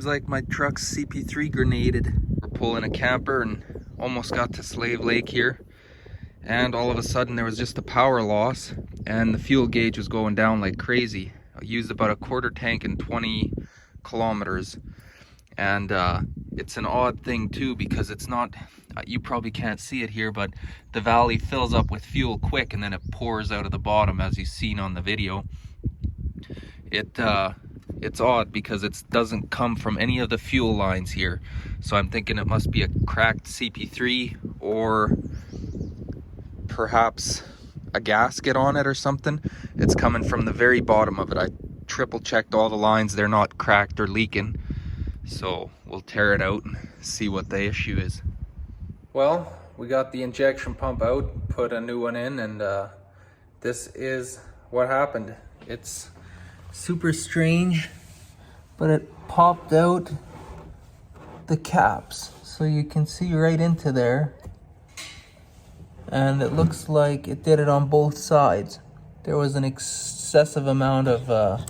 Seems like my truck's CP3 grenaded. We're pulling a camper and almost got to Slave Lake here. And all of a sudden there was just a power loss and the fuel gauge was going down like crazy. I used about a quarter tank in 20 kilometers. And it's an odd thing too, because it's not, you probably can't see it here, but the valley fills up with fuel quick and then it pours out of the bottom, as you've seen on the video. It's odd because it doesn't come from any of the fuel lines here. So I'm thinking it must be a cracked CP3 or perhaps a gasket on it or something. It's coming from the very bottom of it. I triple checked all the lines, they're not cracked or leaking. So we'll tear it out and see what the issue is. Well, we got the injection pump out, put a new one in, and this is what happened. It's super strange, but it popped out the caps, so you can see right into there, and it looks like it did it on both sides. There was an excessive amount of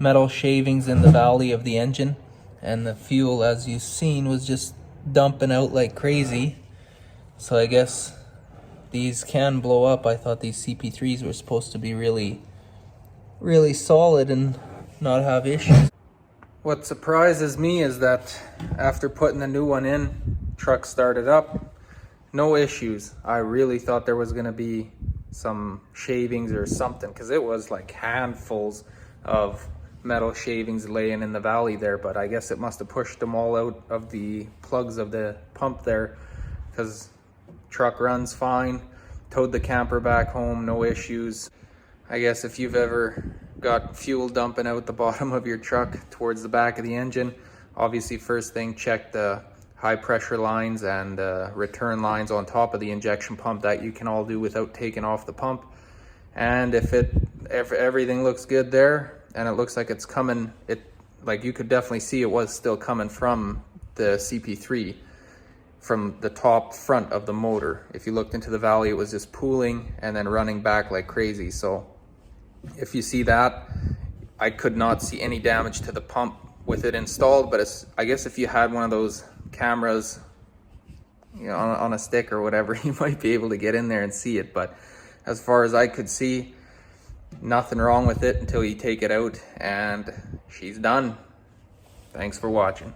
metal shavings in the valley of the engine, and the fuel, as you've seen, was just dumping out like crazy. So I guess these can blow up. I thought these CP3s were supposed to be really solid and not have issues. What surprises me is that after putting the new one in, truck started up, no issues. I really thought there was gonna be some shavings or something, because it was like handfuls of metal shavings laying in the valley there, but I guess it must have pushed them all out of the plugs of the pump there, because truck runs fine. Towed the camper back home, no issues. I guess if you've ever got fuel dumping out the bottom of your truck towards the back of the engine, obviously first thing, check the high pressure lines and return lines on top of the injection pump. That you can all do without taking off the pump. And if everything looks good there and it looks like it's coming, like you could definitely see it was still coming from the CP3, from the top front of the motor. If you looked into the valley, it was just pooling and then running back like crazy. So if you see that, I could not see any damage to the pump with it installed, but I guess if you had one of those cameras, you know, on a stick or whatever, you might be able to get in there and see it. But as far as I could see, nothing wrong with it until you take it out, and she's done. Thanks for watching.